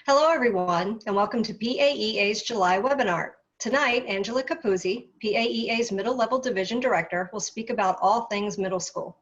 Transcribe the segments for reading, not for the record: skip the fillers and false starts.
Hello, everyone, and welcome to PAEA's July webinar. Tonight, Angela Capuzzi, PAEA's Middle Level Division Director, will speak about all things middle school.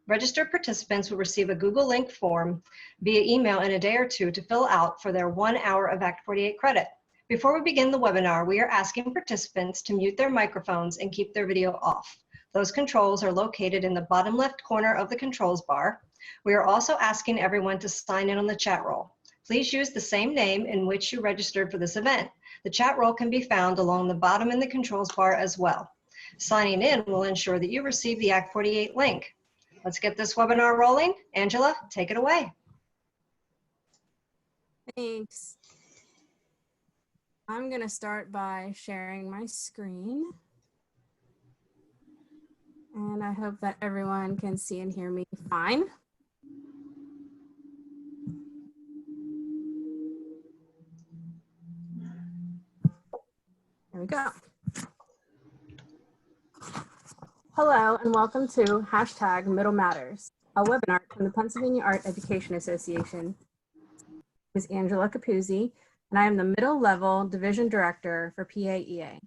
Registered participants will receive a Google link form via email in a day or two to fill out for their 1 hour of Act 48 credit. Before we begin the webinar, we are asking participants to mute their microphones and keep their video off. Those controls are located in the bottom left corner of the controls bar. We are also asking everyone to sign in on the chat roll. Please use the same name in which you registered for this event. The chat roll can be found along the bottom in the controls bar as well. Signing in will ensure that you receive the Act 48 link. Let's get this webinar rolling. Angela, take it away. Thanks. I'm going to start by sharing my screen. And I hope that everyone can see and hear me fine. There we go. Hello and welcome to #MiddleMatters, a webinar from the Pennsylvania Art Education Association. My name is Angela Capuzzi, and I am the Middle Level Division Director for PAEA.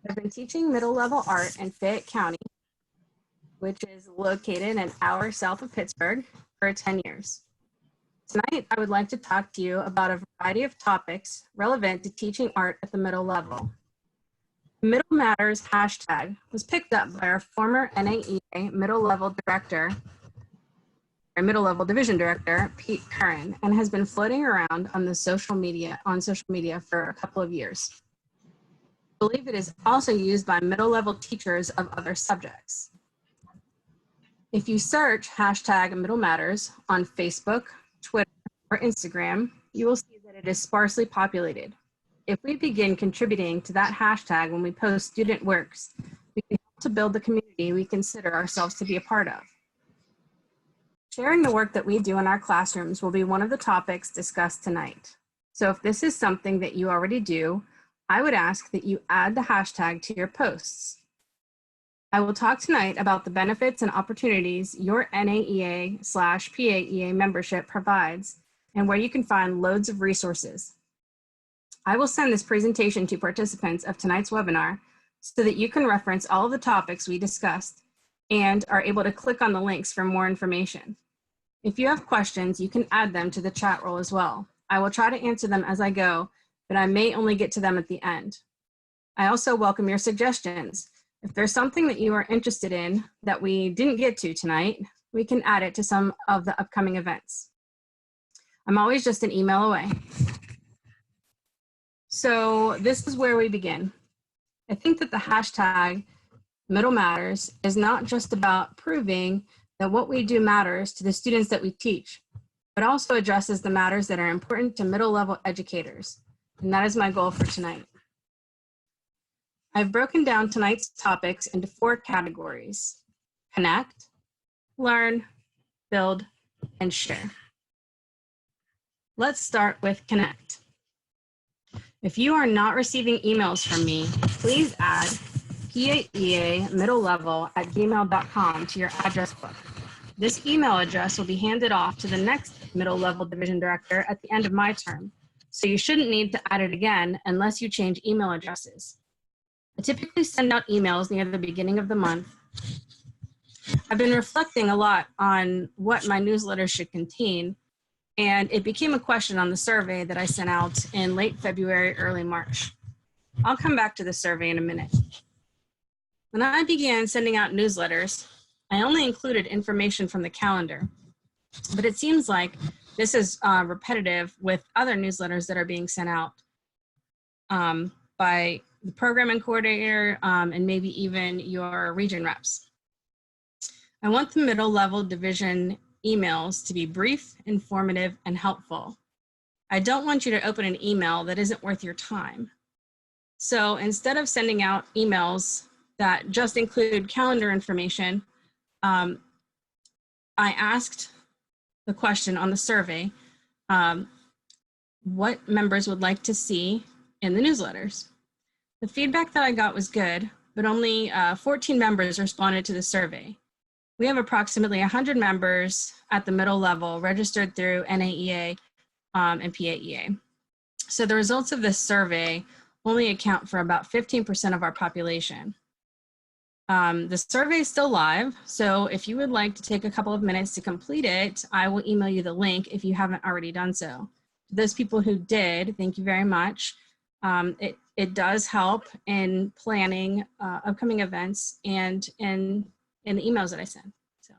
I've been teaching middle level art in Fayette County, which is located an hour south of Pittsburgh, for 10 years. Tonight, I would like to talk to you about a variety of topics relevant to teaching art at the middle level. The Middle Matters hashtag was picked up by our former NAEA Middle Level Division Director, Pete Curran, and has been floating around on social media for a couple of years. I believe it is also used by middle level teachers of other subjects. If you search #MiddleMatters on Facebook, Twitter, or Instagram, you will see that it is sparsely populated. If we begin contributing to that hashtag when we post student works, we can help to build the community we consider ourselves to be a part of. Sharing the work that we do in our classrooms will be one of the topics discussed tonight. So if this is something that you already do, I would ask that you add the hashtag to your posts. I will talk tonight about the benefits and opportunities your NAEA/PAEA membership provides and where you can find loads of resources. I will send this presentation to participants of tonight's webinar so that you can reference all of the topics we discussed and are able to click on the links for more information. If you have questions, you can add them to the chat roll as well. I will try to answer them as I go, but I may only get to them at the end. I also welcome your suggestions. If there's something that you are interested in that we didn't get to tonight, we can add it to some of the upcoming events. I'm always just an email away. So this is where we begin. I think that the #MiddleMatters is not just about proving that what we do matters to the students that we teach, but also addresses the matters that are important to middle level educators. And that is my goal for tonight. I've broken down tonight's topics into 4 categories: connect, learn, build, and share. Let's start with connect. If you are not receiving emails from me, please add PAEA_middlelevel@gmail.com to your address book. This email address will be handed off to the next middle level division director at the end of my term, so you shouldn't need to add it again unless you change email addresses. I typically send out emails near the beginning of the month. I've been reflecting a lot on what my newsletter should contain, and it became a question on the survey that I sent out in late February, early March. I'll come back to the survey in a minute. When I began sending out newsletters, I only included information from the calendar, but it seems like this is repetitive with other newsletters that are being sent out by the programming coordinator and maybe even your region reps. I want the middle level division emails to be brief, informative, and helpful. I don't want you to open an email that isn't worth your time. So instead of sending out emails that just include calendar information, I asked the question on the survey, what members would like to see in the newsletters. The feedback that I got was good, but only 14 members responded to the survey. We have approximately 100 members at the middle level registered through NAEA and PAEA. So the results of this survey only account for about 15% of our population. The survey is still live, so if you would like to take a couple of minutes to complete it, I will email you the link if you haven't already done so. To those people who did, thank you very much. It does help in planning upcoming events and in the emails that I send. So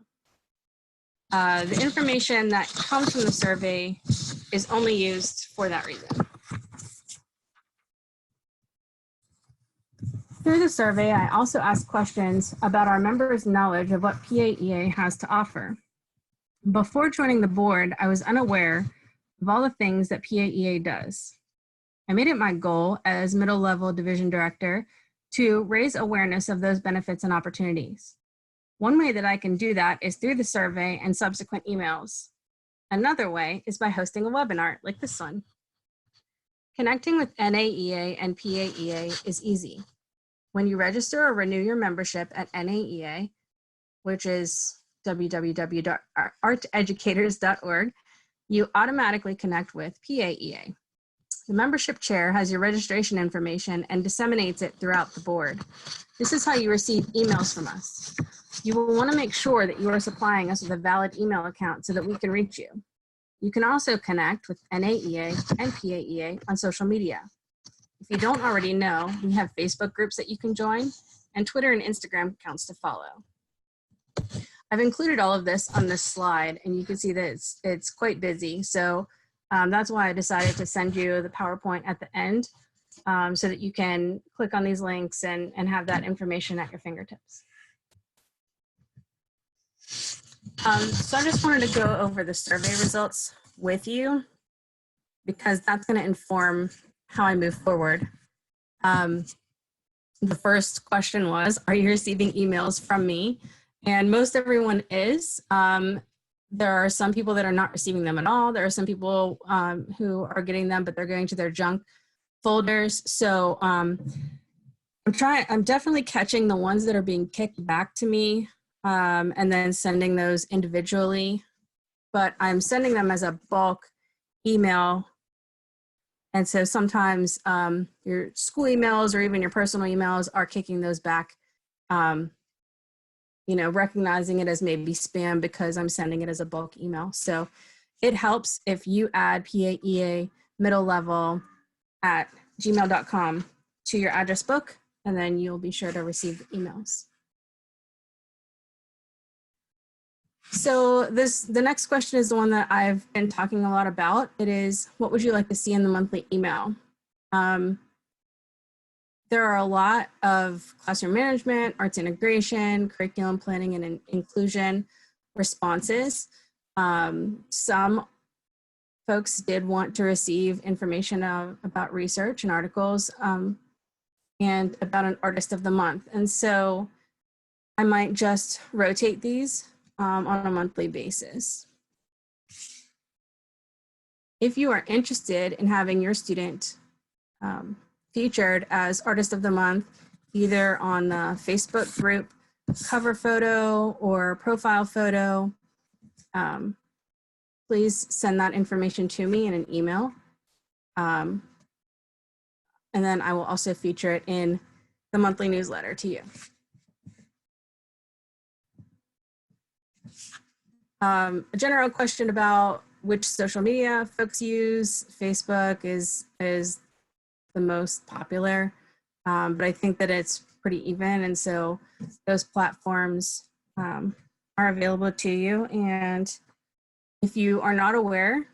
the information that comes from the survey is only used for that reason. Through the survey, I also asked questions about our members' knowledge of what PAEA has to offer. Before joining the board, I was unaware of all the things that PAEA does. I made it my goal as middle level division director to raise awareness of those benefits and opportunities. One way that I can do that is through the survey and subsequent emails. Another way is by hosting a webinar like this one. Connecting with NAEA and PAEA is easy. When you register or renew your membership at NAEA, which is www.arteducators.org, you automatically connect with PAEA. The membership chair has your registration information and disseminates it throughout the board. This is how you receive emails from us. You will want to make sure that you are supplying us with a valid email account so that we can reach you. You can also connect with NAEA and PAEA on social media. If you don't already know, we have Facebook groups that you can join and Twitter and Instagram accounts to follow. I've included all of this on this slide, and you can see that it's quite busy. So that's why I decided to send you the PowerPoint at the end so that you can click on these links and have that information at your fingertips. So I just wanted to go over the survey results with you because that's going to inform how I move forward. The first question was, are you receiving emails from me? And most everyone is. There are some people that are not receiving them at all. There are some people who are getting them, but they're going to their junk folders. So I'm definitely catching the ones that are being kicked back to me and then sending those individually. But I'm sending them as a bulk email. And so sometimes your school emails or even your personal emails are kicking those back, recognizing it as maybe spam because I'm sending it as a bulk email. So it helps if you add PAEA middle level at gmail.com to your address book, and then you'll be sure to receive emails. So the next question is the one that I've been talking a lot about. It is, what would you like to see in the monthly email? There are a lot of classroom management, arts integration, curriculum planning, and inclusion responses. Some folks did want to receive information about research and articles and about an artist of the month. And so I might just rotate these on a monthly basis. If you are interested in having your student featured as Artist of the Month, either on the Facebook group cover photo or profile photo, please send that information to me in an email. And then I will also feature it in the monthly newsletter to you. A general question about which social media folks use. Facebook is the most popular, but I think that it's pretty even, and so those platforms are available to you. And if you are not aware,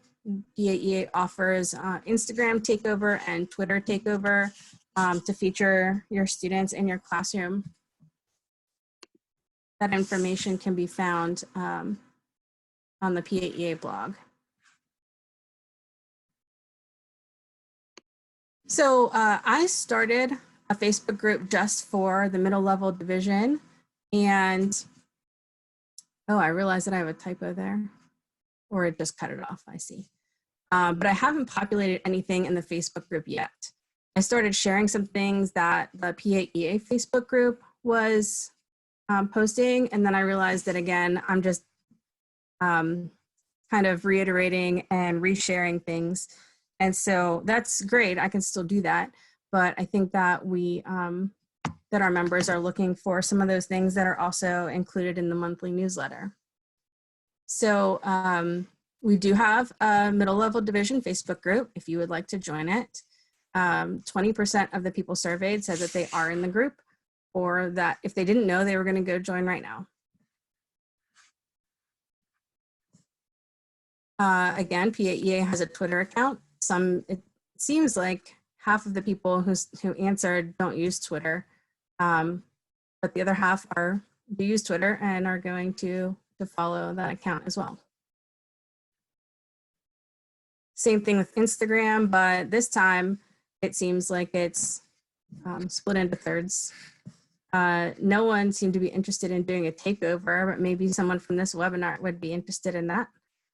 PAEA offers Instagram takeover and Twitter takeover to feature your students in your classroom. That information can be found on the PAEA blog. So I started a Facebook group just for the middle level division, and oh, I realized that I have a typo there, or it just cut it off, I see. But I haven't populated anything in the Facebook group yet. I started sharing some things that the PAEA Facebook group was posting, and then I realized that again, I'm just kind of reiterating and resharing things. And so that's great. I can still do that. But I think that that our members are looking for some of those things that are also included in the monthly newsletter. So we do have a middle level division Facebook group if you would like to join it. 20% of the people surveyed said that they are in the group, or that if they didn't know, they were going to go join right now. Again, PAEA has a Twitter account. It seems like half of the people who answered don't use Twitter, but the other half do use Twitter and are going to follow that account as well. Same thing with Instagram, but this time it seems like it's split into thirds. No one seemed to be interested in doing a takeover, but maybe someone from this webinar would be interested in that.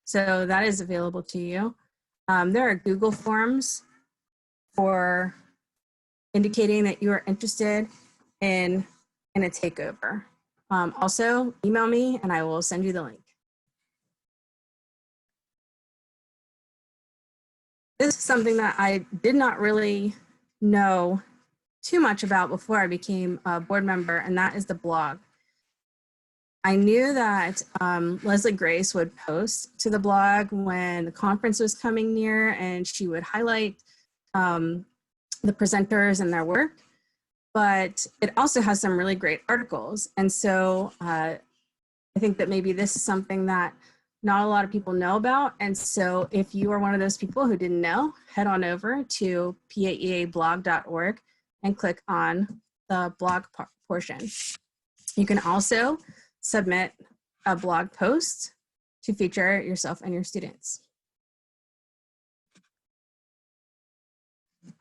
So that is available to you. There are Google Forms for indicating that you are interested in a takeover. Also, email me and I will send you the link. This is something that I did not really know too much about before I became a board member, and that is the blog. I knew that Leslie Grace would post to the blog when the conference was coming near, and she would highlight the presenters and their work, but it also has some really great articles. And so I think that maybe this is something that not a lot of people know about. And so if you are one of those people who didn't know, head on over to paeablog.org and click on the blog portion. You can also submit a blog post to feature yourself and your students.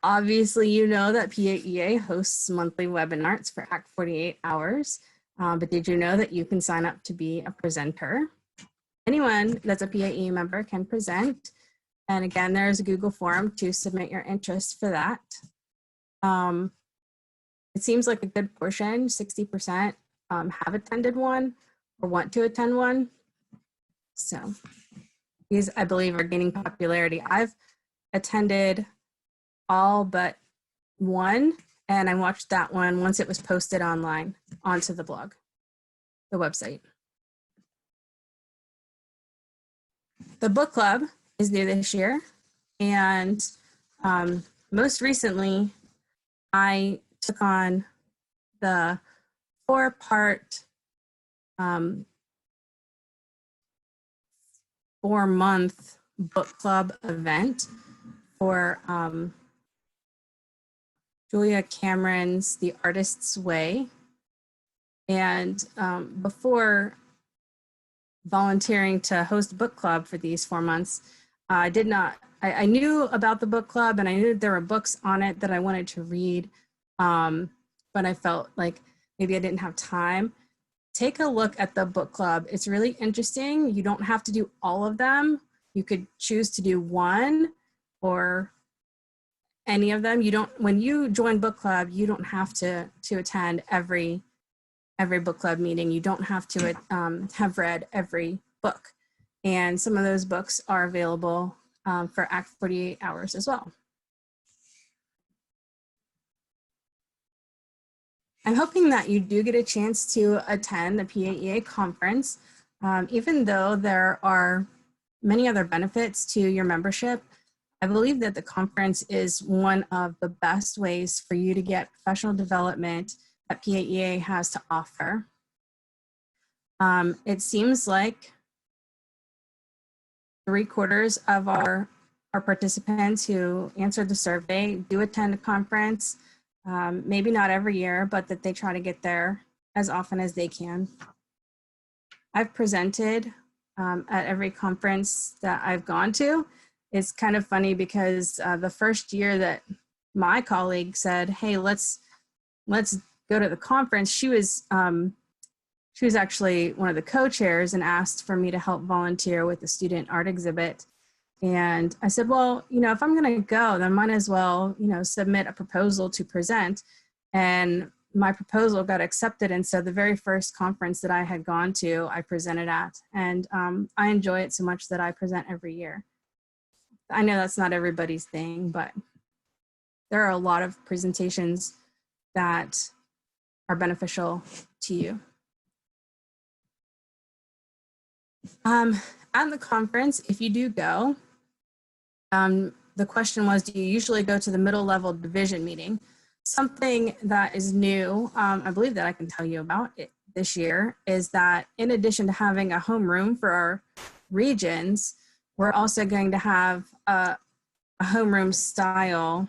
Obviously, you know that PAEA hosts monthly WebinARTs for Act 48 hours, but did you know that you can sign up to be a presenter? Anyone that's a PAEA member can present. And again, there's a Google form to submit your interest for that. It seems like a good portion, 60%, have attended one or want to attend one. So these, I believe, are gaining popularity. I've attended all but one, and I watched that one once it was posted online onto the blog, the website. The book club is new this year, and most recently, I took on the 4-part, 4-month book club event for Julia Cameron's The Artist's Way. And before volunteering to host a book club for these 4 months, I knew about the book club and I knew there were books on it that I wanted to read, but I felt like maybe I didn't have time. Take a look at the book club. It's really interesting. You don't have to do all of them. You could choose to do one or any of them. When you join book club, you don't have to attend every book club meeting. You don't have to have read every book. And some of those books are available for Act 48 hours as well. I'm hoping that you do get a chance to attend the PAEA conference. Even though there are many other benefits to your membership, I believe that the conference is one of the best ways for you to get professional development that PAEA has to offer. It seems like 3/4 of our participants who answered the survey do attend a conference, maybe not every year, but that they try to get there as often as they can. I've presented at every conference that I've gone to. It's kind of funny because the first year that my colleague said, hey, let's go to the conference, she was actually one of the co-chairs and asked for me to help volunteer with the student art exhibit. And I said, well, if I'm gonna go, then might as well, submit a proposal to present. And my proposal got accepted. And so the very first conference that I had gone to, I presented at. And I enjoy it so much that I present every year. I know that's not everybody's thing, but there are a lot of presentations that are beneficial to you. At the conference, if you do go, the question was, do you usually go to the middle level division meeting? Something that is new, I believe that I can tell you about it this year, is that in addition to having a homeroom for our regions, we're also going to have a homeroom style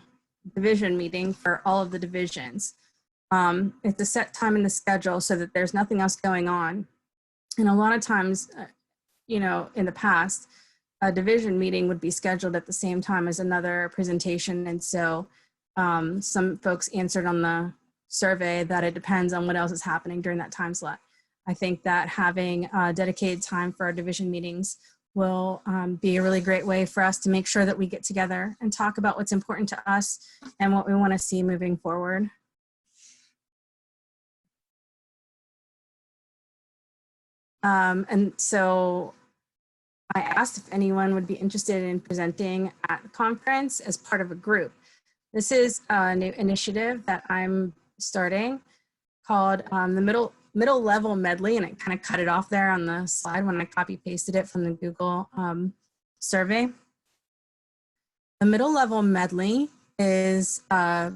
division meeting for all of the divisions. It's a set time in the schedule so that there's nothing else going on. And a lot of times, you know, in the past, a division meeting would be scheduled at the same time as another presentation. And so some folks answered on the survey that it depends on what else is happening during that time slot. I think that having dedicated time for our division meetings will be a really great way for us to make sure that we get together and talk about what's important to us and what we want to see moving forward. And so I asked if anyone would be interested in presenting at the conference as part of a group. This is a new initiative that I'm starting called the middle level medley, and I kind of cut it off there on the slide when I copy pasted it from the Google survey. The middle level medley is a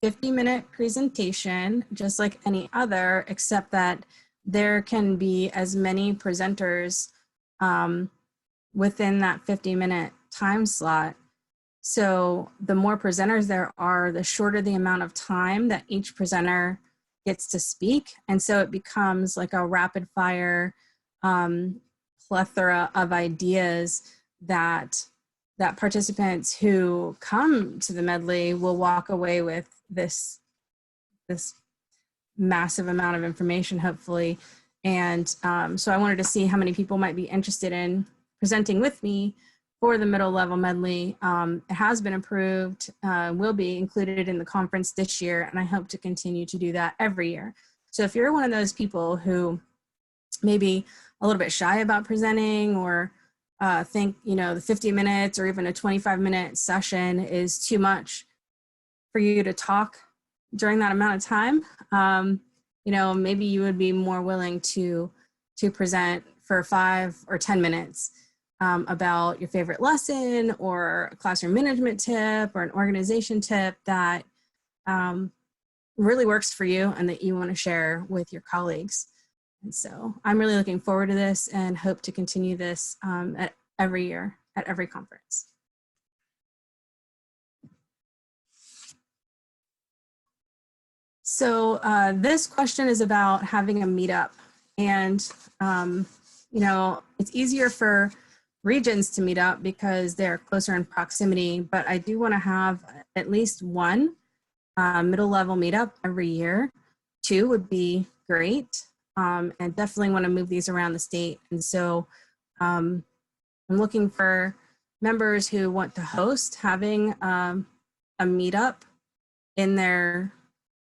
50-minute presentation, just like any other, except that there can be as many presenters within that 50-minute time slot. So the more presenters there are, the shorter the amount of time that each presenter gets to speak. And so it becomes like a rapid fire plethora of ideas that participants who come to the medley will walk away with this massive amount of information, hopefully. And so I wanted to see how many people might be interested in presenting with me for the middle level medley. It has been approved, will be included in the conference this year, and I hope to continue to do that every year. So if you're one of those people who maybe a little bit shy about presenting, or think, you know, the 50 minutes or even a 25-minute session is too much for you to talk during that amount of time, you know, maybe you would be more willing to present for 5 or 10 minutes about your favorite lesson or a classroom management tip or an organization tip that really works for you and that you want to share with your colleagues. And so I'm really looking forward to this and hope to continue this at every year at every conference. So this question is about having a meetup, and you know, it's easier for regions to meet up because they're closer in proximity, but I do want to have at least one middle level meetup every year. 2 would be great, and definitely want to move these around the state. And so I'm looking for members who want to host having a meetup in their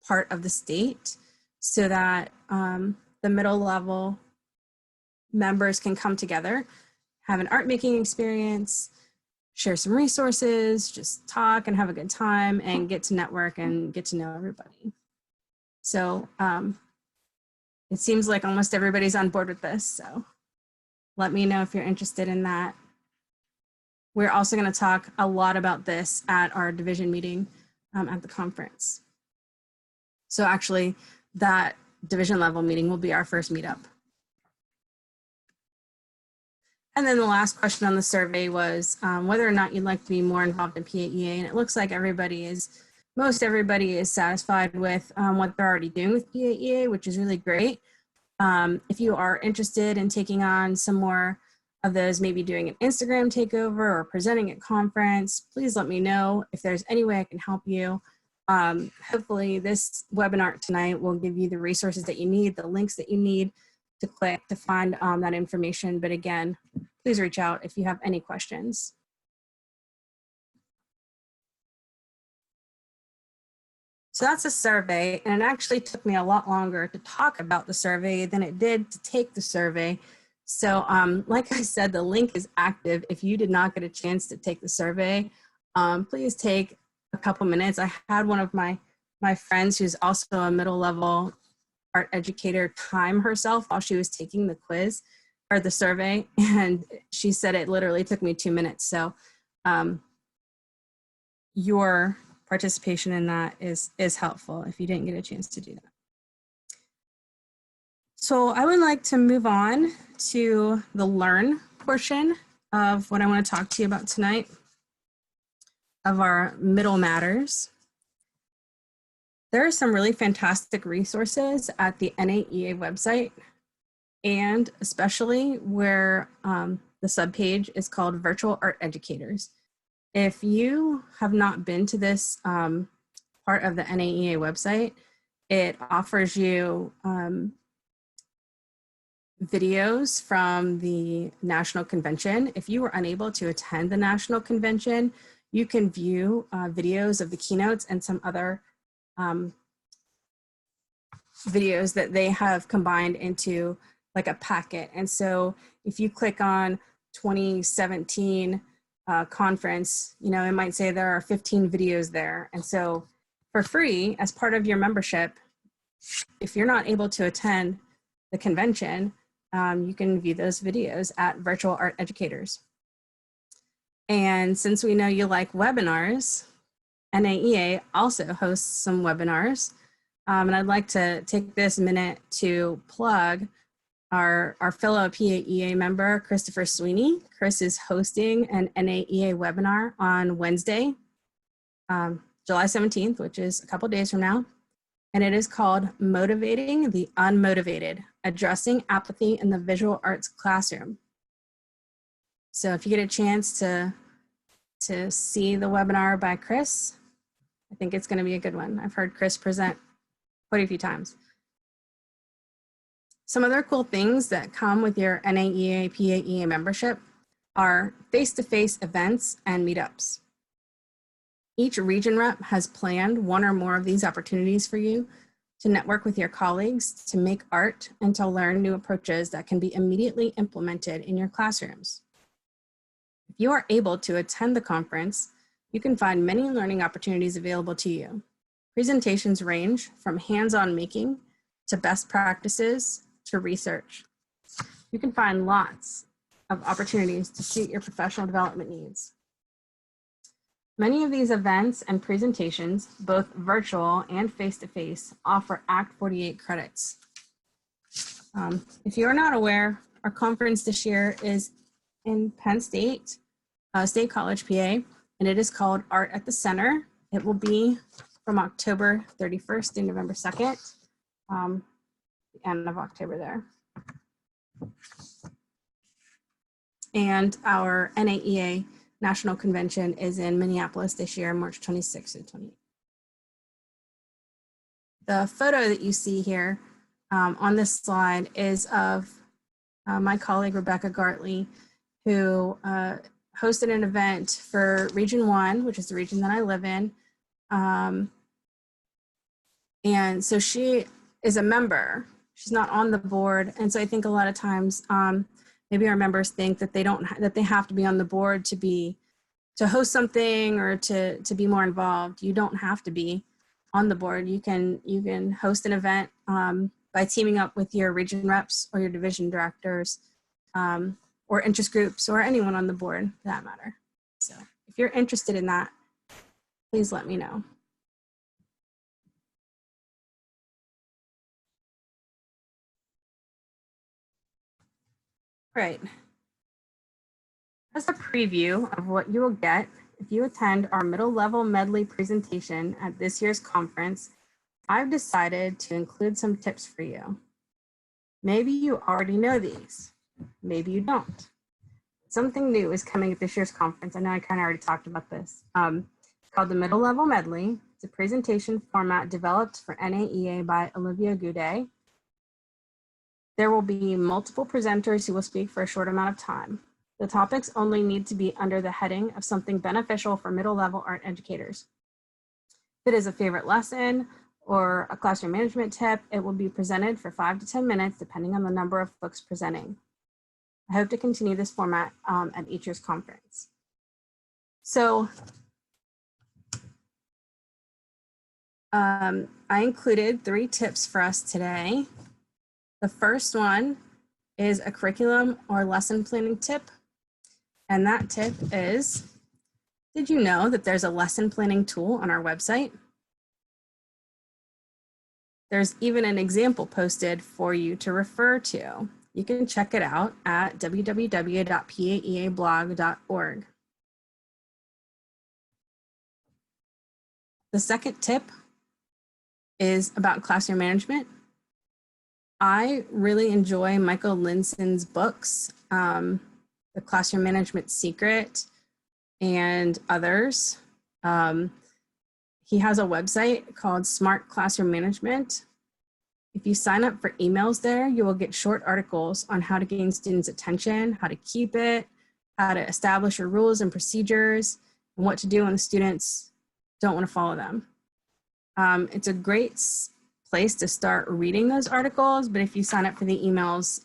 part of the state so that the middle level members can come together, have an art making experience, share some resources, just talk and have a good time and get to network and get to know everybody. So it seems like almost everybody's on board with this. So let me know if you're interested in that. We're also going to talk a lot about this at our division meeting at the conference. So actually that division level meeting will be our first meetup. And then the last question on the survey was whether or not you'd like to be more involved in PAEA. And it looks like most everybody is satisfied with what they're already doing with PAEA, which is really great. If you are interested in taking on some more of those, maybe doing an Instagram takeover or presenting at conference, please let me know if there's any way I can help you. Hopefully this webinar tonight will give you the resources that you need, the links that you need to click to find that information. But again, please reach out if you have any questions. So that's a survey, and it actually took me a lot longer to talk about the survey than it did to take the survey. So like I said, the link is active. If you did not get a chance to take the survey, please take a couple minutes. I had one of my friends who's also a middle level art educator time herself while she was taking the quiz or the survey. And she said it literally took me 2 minutes. So your participation in that is helpful if you didn't get a chance to do that. So I would like to move on to the learn portion of what I want to talk to you about tonight, of our middle matters. There are some really fantastic resources at the NAEA website, and especially where the subpage is called Virtual Art Educators. If you have not been to this part of the NAEA website, it offers you videos from the National Convention. If you were unable to attend the National Convention, you can view videos of the keynotes and some other videos that they have combined into like a packet. And so if you click on 2017 conference, you know, it might say there are 15 videos there. And so for free, as part of your membership, if you're not able to attend the convention, you can view those videos at Virtual Art Educators. And since we know you like webinars, NAEA also hosts some webinars. And I'd like to take this minute to plug our fellow PAEA member, Christopher Sweeney. Chris is hosting an NAEA webinar on Wednesday, July 17th, which is a couple days from now. And it is called Motivating the Unmotivated, Addressing Apathy in the Visual Arts Classroom. So if you get a chance to see the webinar by Chris, I think it's going to be a good one. I've heard Chris present quite a few times. Some other cool things that come with your NAEA PAEA membership are face-to-face events and meetups. Each region rep has planned one or more of these opportunities for you to network with your colleagues, to make art, and to learn new approaches that can be immediately implemented in your classrooms. If you are able to attend the conference, you can find many learning opportunities available to you. Presentations range from hands-on making to best practices to research. You can find lots of opportunities to suit your professional development needs. Many of these events and presentations, both virtual and face-to-face, offer Act 48 credits. If you're not aware, our conference this year is in Penn State, State College, PA, and it is called Art at the Center. It will be from October 31st to November 2nd, the end of October there. And our NAEA National Convention is in Minneapolis this year, March 26th to 28th. The photo that you see here on this slide is of my colleague, Rebecca Gartley, who hosted an event for Region 1, which is the region that I live in. And so she is a member. She's not on the board. And so I think a lot of times, maybe our members think that they have to be on the board to host something or to be more involved. You don't have to be on the board. You can host an event by teaming up with your region reps or your division directors or interest groups or anyone on the board for that matter. So if you're interested in that, please let me know. Right. As a preview of what you will get if you attend our middle level medley presentation at this year's conference, I've decided to include some tips for you. Maybe you already know these, maybe you don't. Something new is coming at this year's conference. I know I kind of already talked about this. It's called the Middle Level Medley. It's a presentation format developed for NAEA by Olivia Goudet. There will be multiple presenters who will speak for a short amount of time. The topics only need to be under the heading of something beneficial for middle level art educators. If it is a favorite lesson or a classroom management tip, it will be presented for 5 to 10 minutes, depending on the number of folks presenting. I hope to continue this format at each year's conference. So I included 3 tips for us today. The first one is a curriculum or lesson planning tip. And that tip is, did you know that there's a lesson planning tool on our website? There's even an example posted for you to refer to. You can check it out at www.paeablog.org. The second tip is about classroom management. I really enjoy Michael Linson's books, The Classroom Management Secret and others. He has a website called Smart Classroom Management. If you sign up for emails there, you will get short articles on how to gain students' attention, how to keep it, how to establish your rules and procedures, and what to do when the students don't want to follow them. It's a great place to start reading those articles, but if you sign up for the emails,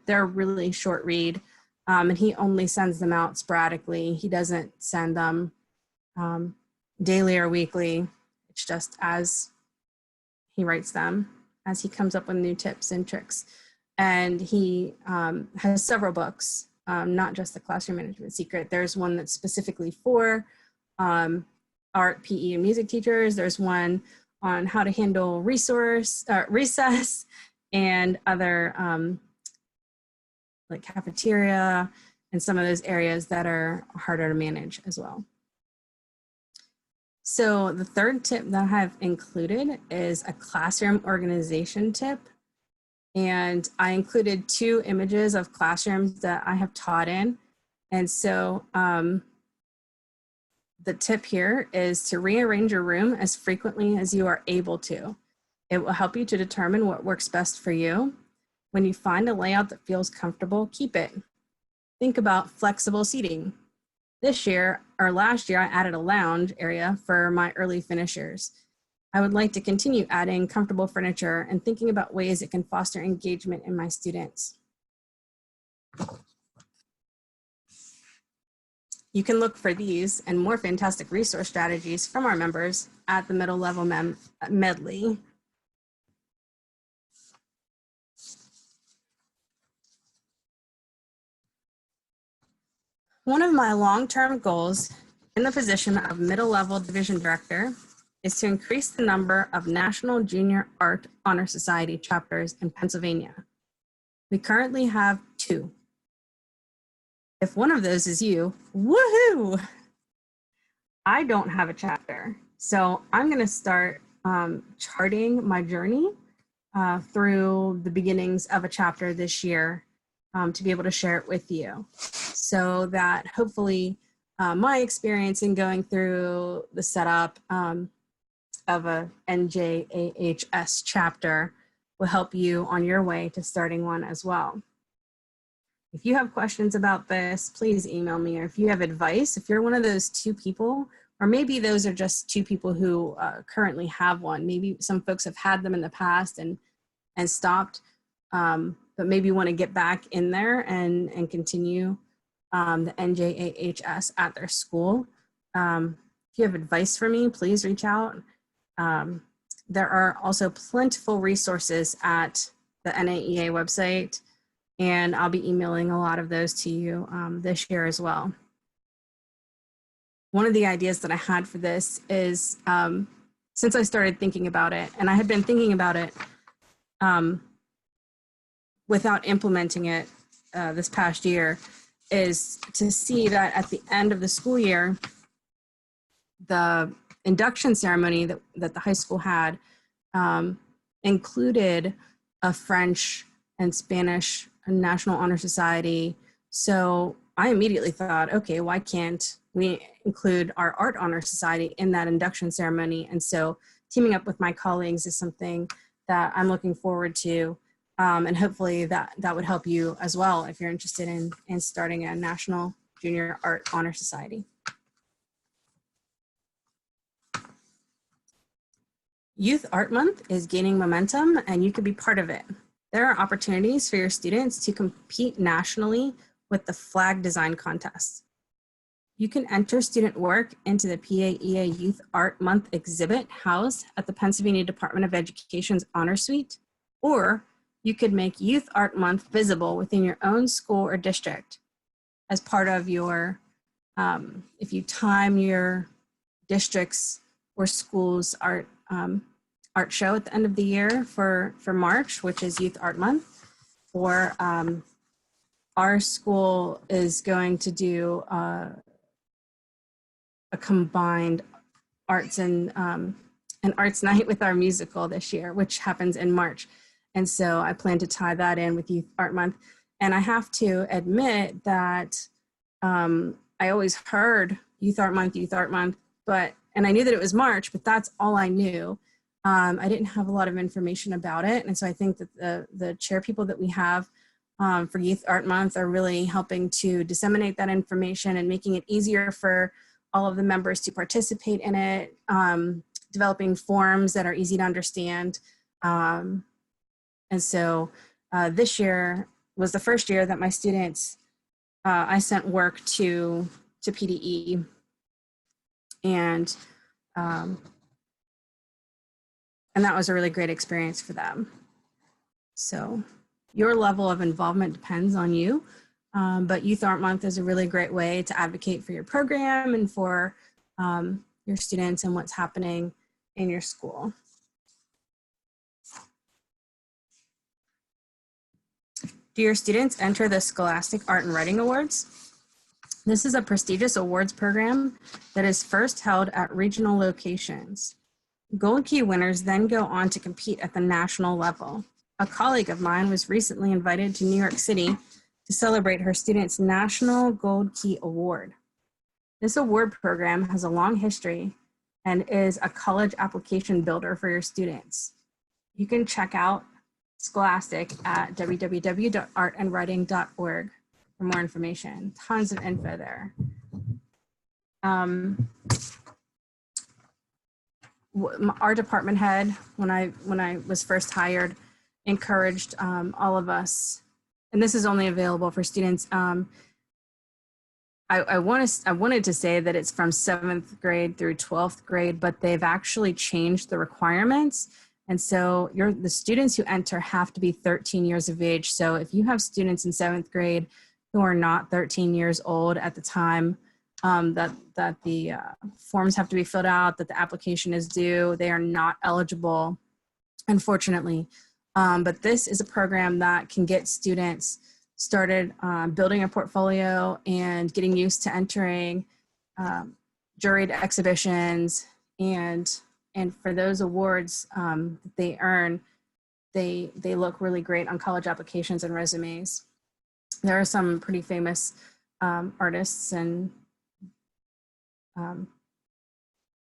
they're a really short read, and he only sends them out sporadically. He doesn't send them daily or weekly. It's just as he writes them, as he comes up with new tips and tricks. And he has several books, not just the Classroom Management Secret. There's one that's specifically for art, PE, and music teachers. There's one on how to handle recess and other like cafeteria and some of those areas that are harder to manage as well. So the third tip that I have included is a classroom organization tip. And I included 2 images of classrooms that I have taught in. And so the tip here is to rearrange your room as frequently as you are able to. It will help you to determine what works best for you. When you find a layout that feels comfortable, keep it. Think about flexible seating. This year, or last year, I added a lounge area for my early finishers. I would like to continue adding comfortable furniture and thinking about ways it can foster engagement in my students. You can look for these and more fantastic resource strategies from our members at the middle level medley. One of my long-term goals in the position of middle level division director is to increase the number of National Junior Art Honor Society chapters in Pennsylvania. We currently have 2. If one of those is you, woohoo! I don't have a chapter, so I'm going to start charting my journey through the beginnings of a chapter this year to be able to share it with you, so that hopefully my experience in going through the setup of a NJAHS chapter will help you on your way to starting one as well. If you have questions about this, please email me, or if you have advice, if you're one of those 2 people, or maybe those are just 2 people who currently have one. Maybe some folks have had them in the past and stopped, but maybe want to get back in there and continue the NJAHS at their school. If you have advice for me, please reach out. There are also plentiful resources at the NAEA website, and I'll be emailing a lot of those to you this year as well. One of the ideas that I had for this is, since I started thinking about it, and I had been thinking about it without implementing it this past year, is to see that at the end of the school year, the induction ceremony that the high school had included a French and Spanish National Honor Society. So I immediately thought, okay, why can't we include our Art Honor Society in that induction ceremony? And so teaming up with my colleagues is something that I'm looking forward to. And hopefully that would help you as well if you're interested in starting a National Junior Art Honor Society. Youth Art Month is gaining momentum, and you could be part of it. There are opportunities for your students to compete nationally with the flag design contest. You can enter student work into the PAEA Youth Art Month exhibit housed at the Pennsylvania Department of Education's Honor Suite, or you could make Youth Art Month visible within your own school or district as part of your, if you time your district's or school's art show at the end of the year for March, which is Youth Art Month, or our school is going to do a combined arts and an arts night with our musical this year, which happens in March. And so I plan to tie that in with Youth Art Month. And I have to admit that I always heard Youth Art Month, and I knew that it was March, but that's all I knew. I didn't have a lot of information about it. And so I think that the chair people that we have for Youth Art Month are really helping to disseminate that information and making it easier for all of the members to participate in it, developing forms that are easy to understand. And so this year was the first year that my students, I sent work to PDE, and that was a really great experience for them. So your level of involvement depends on you. But Youth Art Month is a really great way to advocate for your program and for your students and what's happening in your school. Do your students enter the Scholastic Art and Writing Awards? This is a prestigious awards program that is first held at regional locations. Gold Key winners then go on to compete at the national level. A colleague of mine was recently invited to New York City to celebrate her students' National Gold Key Award. This award program has a long history and is a college application builder for your students. You can check out Scholastic at www.artandwriting.org for more information. Tons of info there. Our department head, when I was first hired, encouraged all of us, and this is only available for students. I wanted to say that it's from 7th grade through 12th grade, but they've actually changed the requirements. And so the students who enter have to be 13 years of age. So if you have students in 7th grade who are not 13 years old at the time that the forms have to be filled out, that the application is due, they are not eligible, unfortunately. But this is a program that can get students started building a portfolio and getting used to entering juried exhibitions, and for those awards that they earn, they look really great on college applications and resumes. There are some pretty famous artists and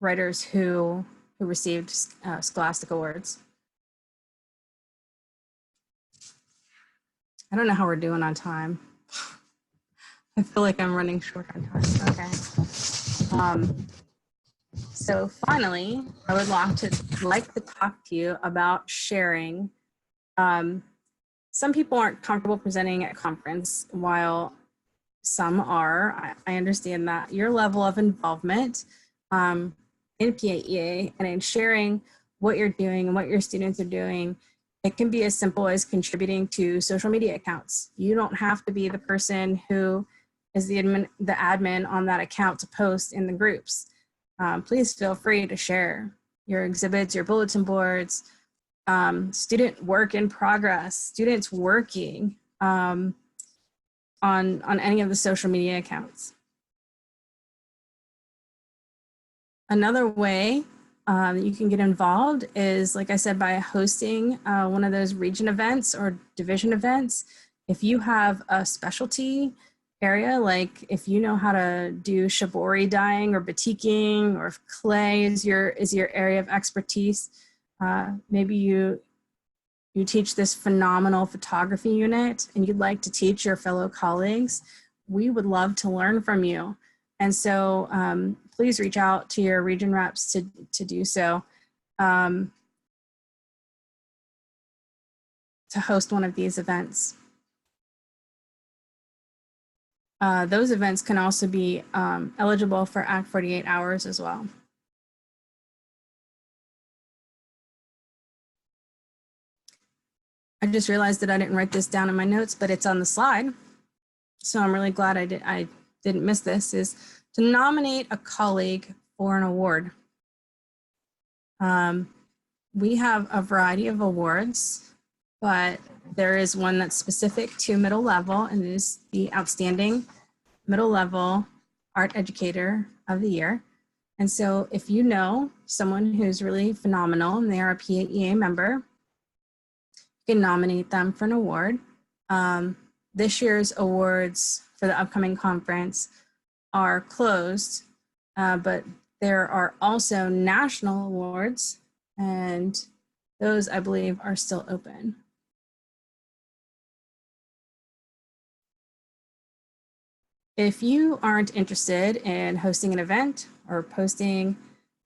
writers who received Scholastic Awards. I don't know how we're doing on time. I feel like I'm running short on time. Okay. So finally, I would like to talk to you about sharing. Some people aren't comfortable presenting at a conference, while some are. I understand that. Your level of involvement in PAEA and in sharing what you're doing and what your students are doing, it can be as simple as contributing to social media accounts. You don't have to be the person who is the admin on that account to post in the groups. Please feel free to share your exhibits, your bulletin boards, student work in progress, students working on any of the social media accounts. Another way you can get involved is, like I said, by hosting one of those region events or division events. If you have a specialty area, like if you know how to do shibori dyeing or batiking, or if clay is your area of expertise, maybe you teach this phenomenal photography unit and you'd like to teach your fellow colleagues, we would love to learn from you. And so please reach out to your region reps to do so. to host one of these events. Those events can also be eligible for Act 48 hours as well. I just realized that I didn't write this down in my notes, but it's on the slide. So I'm really glad I didn't miss this, is to nominate a colleague for an award. We have a variety of awards, but there is one that's specific to middle level, and it is the Outstanding Middle Level Art Educator of the Year. And so if you know someone who's really phenomenal and they are a PAEA member, you can nominate them for an award. This year's awards for the upcoming conference are closed, but there are also national awards, and those, I believe, are still open. If you aren't interested in hosting an event or posting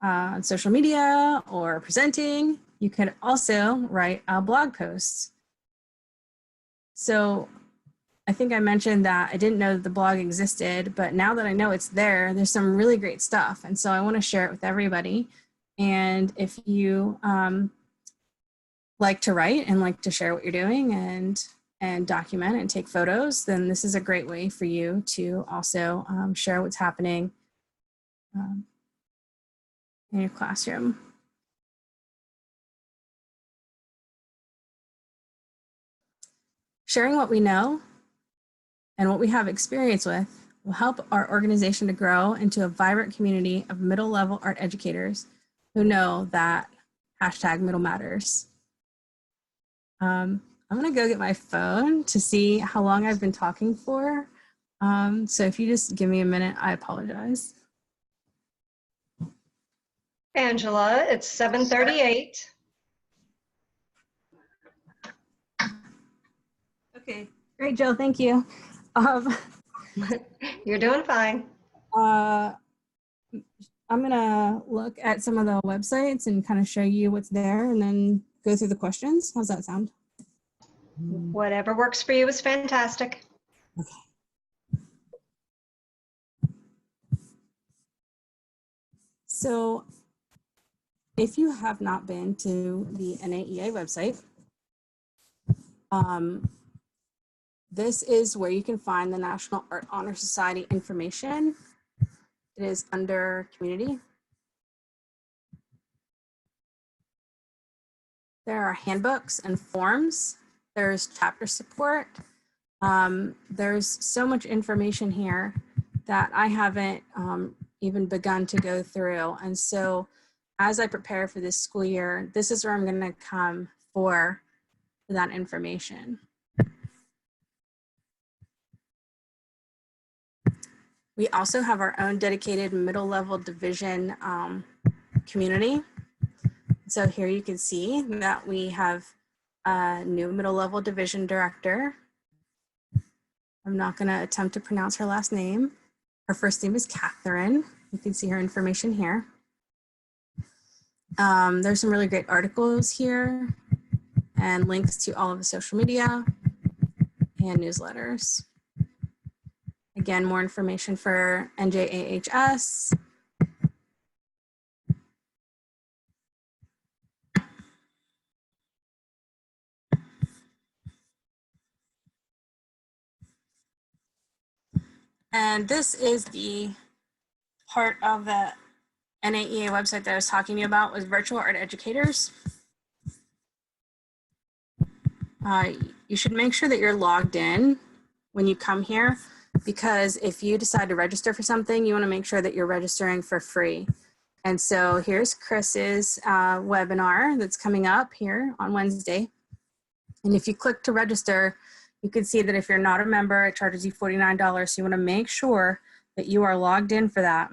on social media or presenting, you can also write a blog post. So I think I mentioned that I didn't know that the blog existed, but now that I know it's there, there's some really great stuff. And so I want to share it with everybody. And if you like to write and like to share what you're doing and document and take photos, then this is a great way for you to also share what's happening in your classroom. Sharing what we know and what we have experience with will help our organization to grow into a vibrant community of middle level art educators who know that #middle matters. I'm gonna go get my phone to see how long I've been talking for. So if you just give me a minute, I apologize. Angela, it's 7:38. Okay, great, Jill, thank you. You're doing fine. I'm gonna look at some of the websites and kind of show you what's there and then go through the questions. How's that sound? Whatever works for you is fantastic. Okay. So if you have not been to the NAEA website, this is where you can find the National Art Honor Society information. It is under community. There are handbooks and forms. There's chapter support. There's so much information here that I haven't even begun to go through. And so as I prepare for this school year, this is where I'm going to come for that information. We also have our own dedicated middle level division community. So here you can see that we have a new middle level division director. I'm not going to attempt to pronounce her last name. Her first name is Catherine. You can see her information here. There's some really great articles here and links to all of the social media and newsletters. Again, more information for NJAHS. And this is the part of the NAEA website that I was talking to you about, was virtual art educators. You should make sure that you're logged in when you come here, because if you decide to register for something, you want to make sure that you're registering for free. And so here's Chris's webinar that's coming up here on Wednesday. And if you click to register, you can see that if you're not a member, it charges you $49. So you want to make sure that you are logged in for that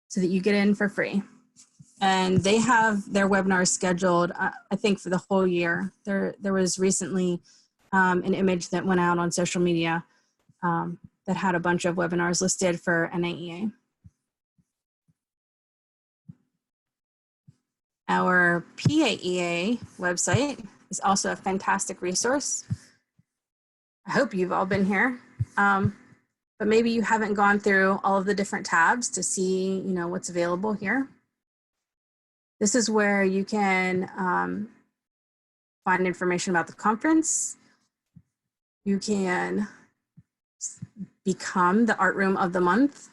so that you get in for free. And they have their webinars scheduled, I think, for the whole year. There was recently an image that went out on social media that had a bunch of webinars listed for NAEA. Our PAEA website is also a fantastic resource. I hope you've all been here, but maybe you haven't gone through all of the different tabs to see, you know, what's available here. This is where you can find information about the conference. You can become the art room of the month.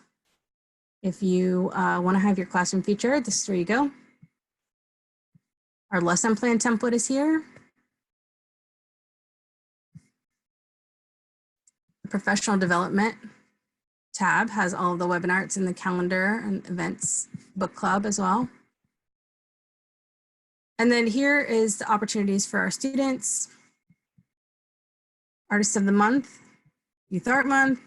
If you want to have your classroom featured, this is where you go. Our lesson plan template is here. The professional development tab has all of the WebinARTs in the calendar and events book club as well. And then here is the opportunities for our students. Artist of the Month, Youth Art Month,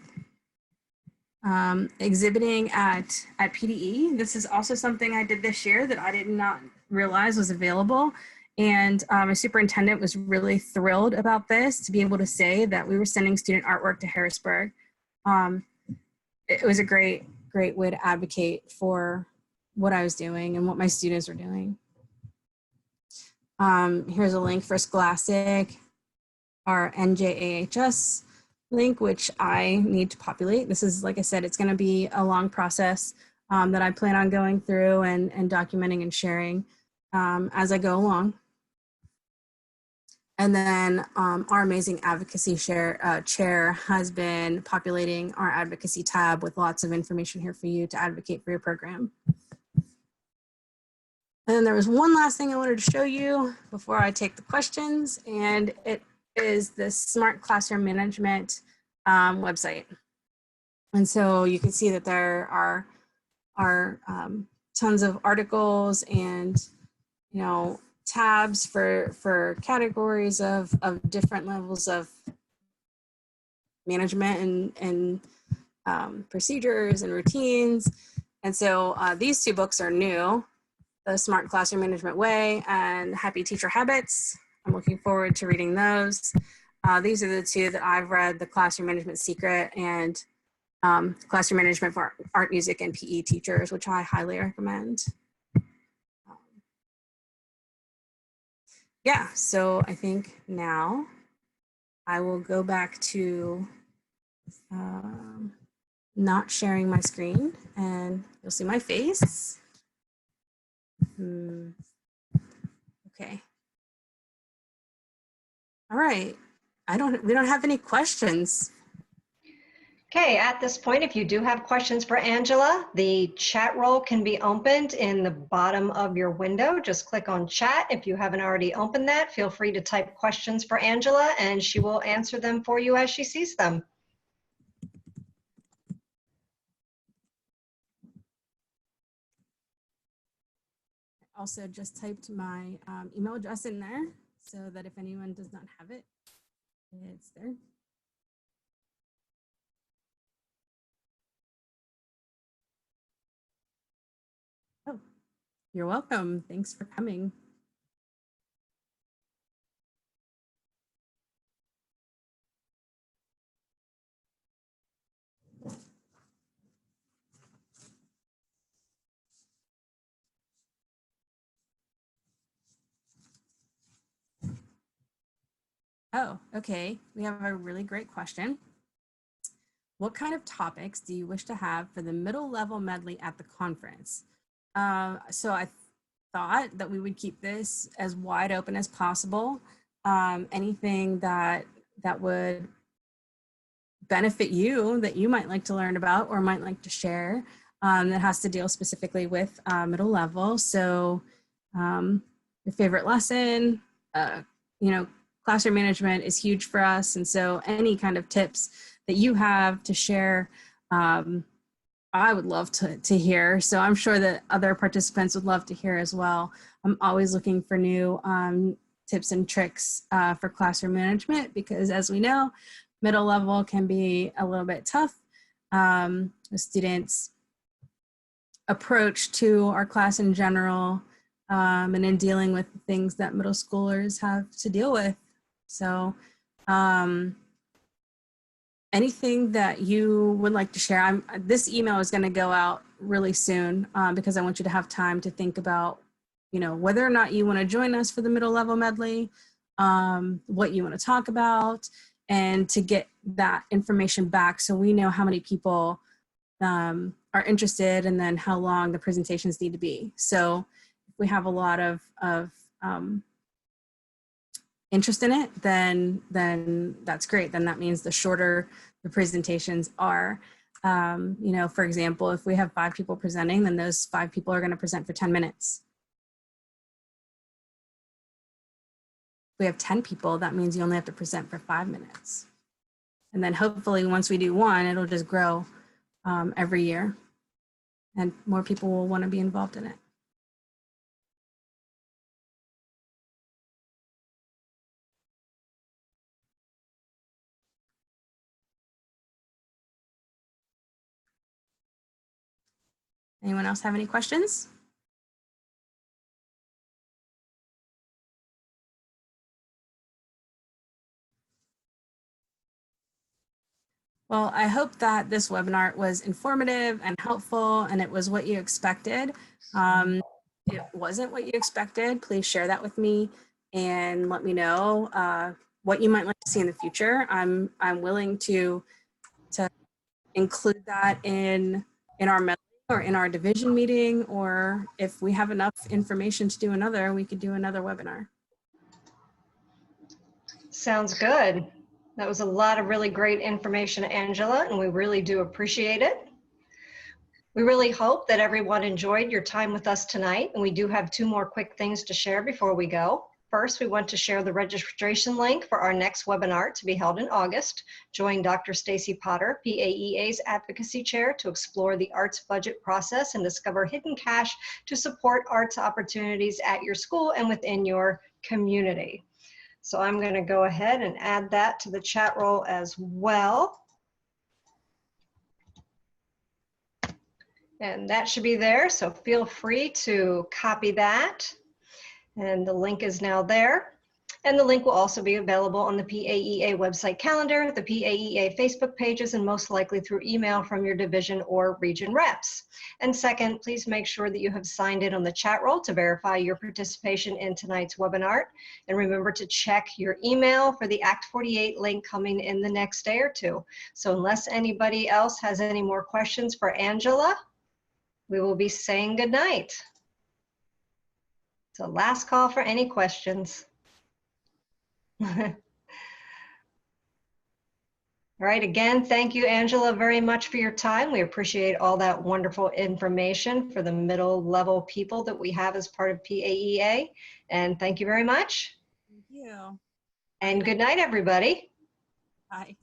exhibiting at PDE. This is also something I did this year that I did not realize was available. And my superintendent was really thrilled about this, to be able to say that we were sending student artwork to Harrisburg. It was a great way to advocate for what I was doing and what my students were doing. Here's a link for Scholastic, our NJAHS link, which I need to populate. This is, like I said, it's going to be a long process that I plan on going through and documenting and sharing as I go along. And then our amazing advocacy chair has been populating our advocacy tab with lots of information here for you to advocate for your program. And then there was one last thing I wanted to show you before I take the questions, and it is the Smart Classroom Management website. And so you can see that there are tons of articles and, you know, tabs for categories of different levels of management and procedures and routines. And so these two books are new, the Smart Classroom Management Way and Happy Teacher Habits. I'm looking forward to reading those. These are the two that I've read, the Classroom Management Secret and Classroom Management for Art, Music, and PE teachers, which I highly recommend. Yeah, so I think now I will go back to not sharing my screen, and you'll see my face. Okay. All right. We don't have any questions. Okay, at this point, if you do have questions for Angela, the chat roll can be opened in the bottom of your window. Just click on chat. If you haven't already opened that, feel free to type questions for Angela and she will answer them for you as she sees them. Also just typed my email address in there so that if anyone does not have it, it's there. Oh, you're welcome. Thanks for coming. Oh, okay. We have a really great question. What kind of topics do you wish to have for the middle level medley at the conference? So I thought that we would keep this as wide open as possible. Anything that would benefit you, that you might like to learn about or might like to share, that has to deal specifically with middle level. So your favorite lesson, you know, classroom management is huge for us. And so any kind of tips that you have to share, I would love to hear. So I'm sure that other participants would love to hear as well. I'm always looking for new tips and tricks for classroom management, because as we know, middle level can be a little bit tough. The students' approach to our class in general, and in dealing with the things that middle schoolers have to deal with. So anything that you would like to share, this email is going to go out really soon because I want you to have time to think about, you know, whether or not you want to join us for the middle level medley, what you want to talk about, and to get that information back so we know how many people are interested and then how long the presentations need to be. So if we have a lot of interest in it, then that's great. Then that means the shorter the presentations are. You know, for example, if we have 5 people presenting, then those 5 people are going to present for 10 minutes. If we have 10 people, that means you only have to present for 5 minutes. And then hopefully once we do one, it'll just grow every year and more people will want to be involved in it. Anyone else have any questions? Well, I hope that this webinar was informative and helpful and it was what you expected. If it wasn't what you expected, please share that with me and let me know what you might like to see in the future. I'm willing to include that in our mailing or in our division meeting, or if we have enough information to do another, we could do another webinar. Sounds good. That was a lot of really great information, Angela, and we really do appreciate it. We really hope that everyone enjoyed your time with us tonight, and we do have 2 more quick things to share before we go. First, we want to share the registration link for our next webinar to be held in August. Join Dr. Stacy Potter, PAEA's Advocacy Chair, to explore the arts budget process and discover hidden cash to support arts opportunities at your school and within your community. So I'm going to go ahead and add that to the chat roll as well. And that should be there, so feel free to copy that. And the link is now there. And the link will also be available on the PAEA website calendar, the PAEA Facebook pages, and most likely through email from your division or region reps. And second, please make sure that you have signed in on the chat roll to verify your participation in tonight's webinar. And remember to check your email for the Act 48 link coming in the next day or 2. So unless anybody else has any more questions for Angela, we will be saying good night. So last call for any questions. All right, again, thank you, Angela, very much for your time. We appreciate all that wonderful information for the middle level people that we have as part of PAEA. And thank you very much. Thank you. And good night, everybody. Bye.